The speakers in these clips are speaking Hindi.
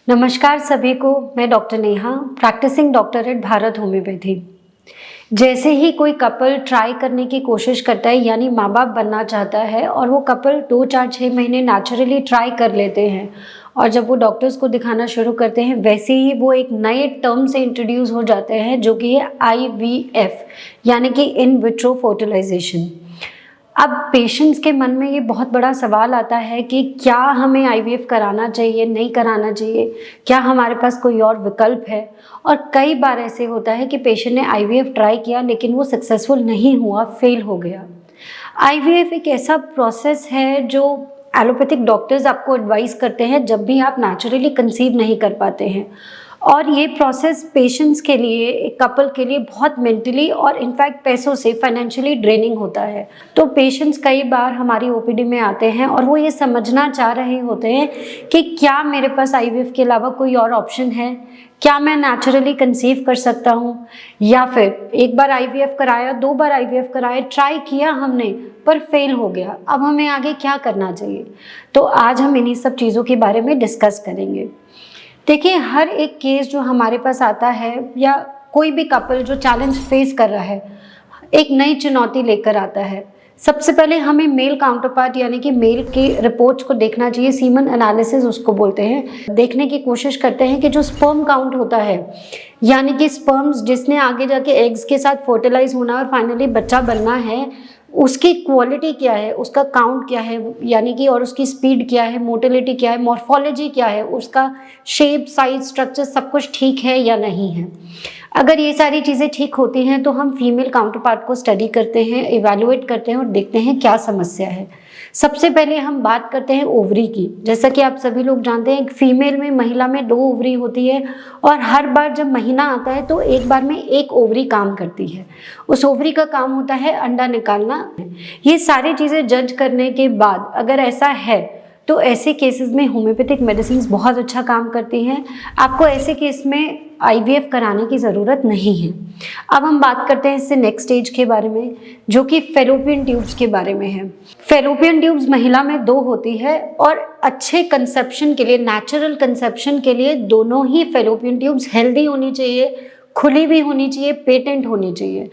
नमस्कार सभी को। मैं doctor Neha, practising doctor at Bharat homeopathy. जैसे ही कोई कपल ट्राई करने की कोशिश करता है, यानी माँ बाप बनना चाहता है, और वो कपल 2 4 6 महीने नेचुरली ट्राई कर लेते हैं, और जब वो डॉक्टर्स को दिखाना शुरू करते हैं, वैसे ही वो एक नए टर्म से इंट्रोड्यूस हो जाते हैं, जो कि है IVF, यानी कि इन विट्रो फर्टिलाइजेशन। अब पेशेंट्स के मन में ये बहुत बड़ा सवाल आता है कि क्या हमें IVF कराना चाहिए, नहीं कराना चाहिए, क्या हमारे पास कोई और विकल्प है। और कई बार ऐसे होता है कि पेशेंट ने IVF ट्राई किया लेकिन वो सक्सेसफुल नहीं हुआ, फेल हो गया। IVF एक ऐसा प्रोसेस है जो एलोपैथिक डॉक्टर्स आपको एडवाइस करते हैं जब भी आप नेचुरली कंसीव नहीं कर पाते हैं। और ये प्रोसेस पेशेंट्स के लिए, एक कपल के लिए बहुत मेंटली और इनफैक्ट पैसों से फाइनेंशियली ड्रेनिंग होता है। तो पेशेंट्स कई बार हमारी OPD में आते हैं और वो ये समझना चाह रहे होते हैं कि क्या मेरे पास IVF के अलावा कोई और ऑप्शन है, क्या मैं नेचुरली कंसीव कर सकता हूँ, या फिर एक बार IVF कराया, 2 बार IVF कराया, ट्राई किया हमने पर फेल हो गया, अब हमें आगे क्या करना चाहिए। तो आज हम इन्हीं सब चीज़ों के बारे में डिस्कस करेंगे। देखिए, हर एक केस जो हमारे पास आता है, या कोई भी कपल जो चैलेंज फेस कर रहा है, एक नई चुनौती लेकर आता है। सबसे पहले हमें मेल काउंटर पार्ट यानी कि मेल के रिपोर्ट्स को देखना चाहिए। सीमन एनालिसिस उसको बोलते हैं। देखने की कोशिश करते हैं कि जो स्पर्म काउंट होता है, यानी कि स्पर्म्स जिसने आगे जाके एग्स के साथ फर्टिलाइज होना और फाइनली बच्चा बनना है, उसकी क्वालिटी क्या है, उसका काउंट क्या है, यानी कि और उसकी स्पीड क्या है, मोटिलिटी क्या है, मॉर्फोलॉजी क्या है, उसका शेप, साइज, स्ट्रक्चर सब कुछ ठीक है या नहीं है। अगर ये सारी चीज़ें ठीक होती हैं तो हम फीमेल काउंटर पार्ट को स्टडी करते हैं, इवैल्यूएट करते हैं और देखते हैं क्या समस्या है। सबसे पहले हम बात करते हैं ओवरी की। जैसा कि आप सभी लोग जानते हैं, फीमेल में, महिला में 2 ओवरी होती है, और हर बार जब महीना आता है तो एक बार में 1 ओवरी काम करती है। उस ओवरी का काम होता है अंडा निकालना। ये सारी चीज़ें जज करने के बाद अगर ऐसा है तो ऐसे केसेस में होम्योपैथिक मेडिसिन बहुत अच्छा काम करती हैं। आपको ऐसे केस में IVF कराने की ज़रूरत नहीं है। अब हम बात करते हैं इससे नेक्स्ट स्टेज के बारे में, जो कि फेलोपियन ट्यूब्स के बारे में है। फेलोपियन ट्यूब्स महिला में 2 होती है, और अच्छे कंसेप्शन के लिए, नेचुरल कंसेप्शन के लिए दोनों ही फेलोपियन ट्यूब्स हेल्दी होनी चाहिए, खुली भी होनी चाहिए, पेटेंट होनी चाहिए।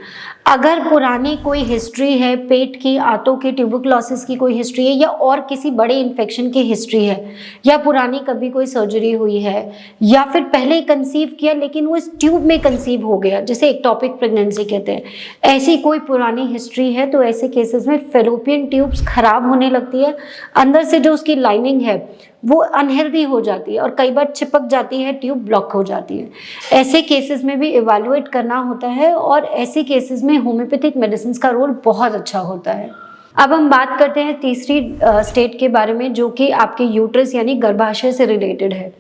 अगर पुरानी कोई हिस्ट्री है, पेट की, आंतों की, ट्यूबरकुलोसिस की कोई हिस्ट्री है, या और किसी बड़े इन्फेक्शन की हिस्ट्री है, या पुरानी कभी कोई सर्जरी हुई है, या फिर पहले कंसीव किया लेकिन वो इस ट्यूब में कंसीव हो गया, जिसे एक्टोपिक प्रेगनेंसी कहते हैं, ऐसी कोई पुरानी हिस्ट्री है, तो ऐसे केसेस में फेलोपियन ट्यूब्स खराब होने लगती है। अंदर से जो उसकी लाइनिंग है वो अनहेल्दी हो जाती है, और कई बार चिपक जाती है, ट्यूब ब्लॉक हो जाती है। ऐसे केसेस में भी इवैल्यूएट करना होता है, और ऐसे केसेस में होम्योपैथिक मेडिसिन का रोल बहुत अच्छा होता है। अब हम बात करते हैं तीसरी स्टेट के बारे में, जो कि आपके यूट्रस यानी गर्भाशय से रिलेटेड है।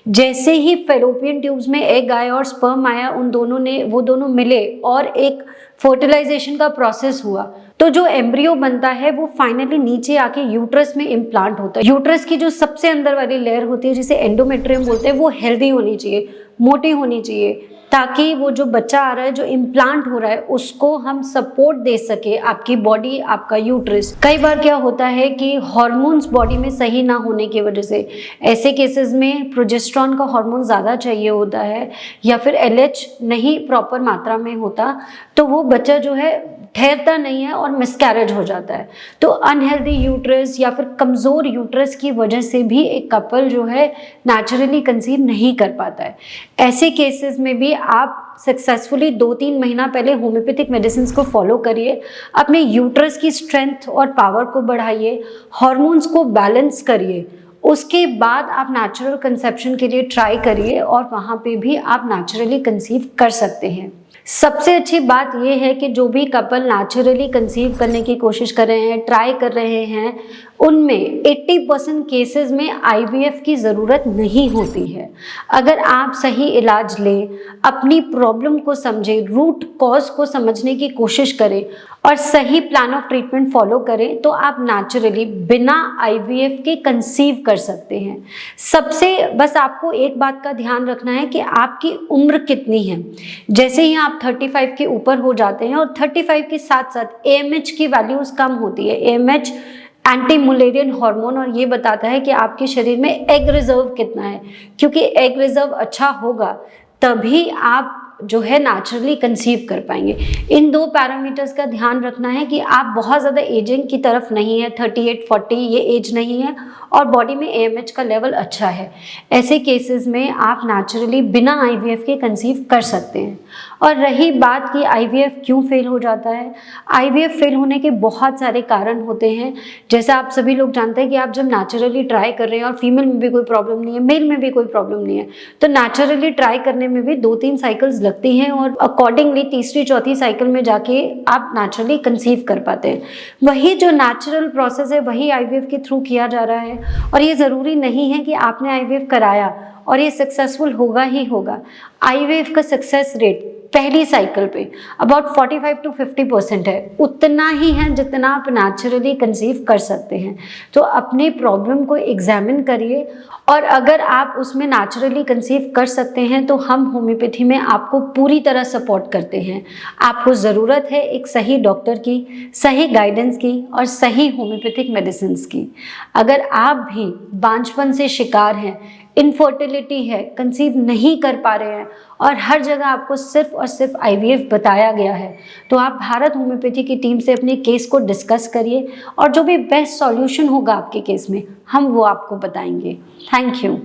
जैसे ही फेलोपियन ट्यूब्स में एग आया और स्पर्म आया, वो दोनों मिले और एक फर्टिलाइजेशन का प्रोसेस हुआ, तो जो एम्ब्रियो बनता है वो फाइनली नीचे आके यूट्रस में इम्प्लांट होता है। यूट्रस की जो सबसे अंदर वाली लेयर होती है, जिसे एंडोमेट्रियम बोलते हैं, वो हेल्दी होनी चाहिए, मोटी होनी चाहिए, ताकि वो जो बच्चा आ रहा है, जो इम्प्लांट हो रहा है, उसको हम सपोर्ट दे सके, आपकी बॉडी, आपका यूट्रस। कई बार क्या होता है कि हार्मोन्स बॉडी में सही ना होने की वजह से, ऐसे केसेस में प्रोजेस्टेरॉन का हार्मोन ज़्यादा चाहिए होता है, या फिर LH नहीं प्रॉपर मात्रा में होता, तो वो बच्चा जो है ठहरता नहीं है और मिसकैरेज हो जाता है। तो अनहेल्दी यूट्रस या फिर कमज़ोर यूट्रस की वजह से भी एक कपल जो है नेचुरली कंसीव नहीं कर पाता है। ऐसे केसेस में भी आप सक्सेसफुली 2 3 महीना पहले होम्योपैथिक मेडिसिन को फॉलो करिए, अपने यूट्रस की स्ट्रेंथ और पावर को बढ़ाइए, हार्मोन्स को बैलेंस करिए, उसके बाद आप नेचुरल कंसेप्शन के लिए ट्राई करिए, और वहाँ पे भी आप नेचुरली कंसीव कर सकते हैं। सबसे अच्छी बात यह है कि जो भी कपल नेचुरली कंसीव करने की कोशिश कर रहे हैं, ट्राई कर रहे हैं, उनमें 80% केसेस में IVF की ज़रूरत नहीं होती है। अगर आप सही इलाज लें, अपनी प्रॉब्लम को समझें, रूट कॉज को समझने की कोशिश करें और सही प्लान ऑफ ट्रीटमेंट फॉलो करें, तो आप नेचुरली बिना IVF के कंसीव कर सकते हैं। सबसे बस आपको एक बात का ध्यान रखना है कि आपकी उम्र कितनी है। जैसे ही आप 35 के ऊपर हो जाते हैं, और 35 के साथ साथ AMH की वैल्यूज़ कम होती है। AMH एंटी मुलेरियन हार्मोन और ये बताता है कि आपके शरीर में एग रिजर्व कितना है, क्योंकि एग रिजर्व अच्छा होगा तभी आप जो है नेचुरली कंसीव कर पाएंगे। इन 2 पैरामीटर्स का ध्यान रखना है कि आप बहुत ज़्यादा एजिंग की तरफ नहीं है, 38-40 ये एज नहीं है और बॉडी में AMH का लेवल अच्छा है। ऐसे केसेस में आप नेचुरली बिना IVF के कंसीव कर सकते हैं। और रही बात कि IVF क्यों फेल हो जाता है, IVF फेल होने के बहुत सारे कारण होते हैं। जैसे आप सभी लोग जानते हैं कि आप जब नेचुरली ट्राई कर रहे हैं और फीमेल में भी कोई प्रॉब्लम नहीं है, मेल में भी कोई प्रॉब्लम नहीं है, तो नेचुरली ट्राई करने में भी 2-3 साइकिल्स लगती हैं और अकॉर्डिंगली तीसरी चौथी साइकिल में जाके आप नेचुरली कंसीव कर पाते हैं। वही जो नेचुरल प्रोसेस है वही IVF के थ्रू किया जा रहा है और ये ज़रूरी नहीं है कि आपने IVF कराया और ये सक्सेसफुल होगा ही होगा। IVF का सक्सेस रेट पहली साइकिल पे अबाउट 45 to 50% है, उतना ही है जितना आप नेचुरली कंसीव कर सकते हैं। तो अपने प्रॉब्लम को एग्जामिन करिए और अगर आप उसमें नेचुरली कंसीव कर सकते हैं तो हम होम्योपैथी में आपको पूरी तरह सपोर्ट करते हैं। आपको ज़रूरत है एक सही डॉक्टर की, सही गाइडेंस की और सही होम्योपैथिक मेडिसिन की। अगर आप भी बांझपन से शिकार हैं, इनफर्टिलिटी है, कंसीव नहीं कर पा रहे हैं और हर जगह आपको सिर्फ और सिर्फ IVF बताया गया है, तो आप भारत होम्योपैथी की टीम से अपने केस को डिस्कस करिए और जो भी बेस्ट सॉल्यूशन होगा आपके केस में हम वो आपको बताएंगे। Thank you.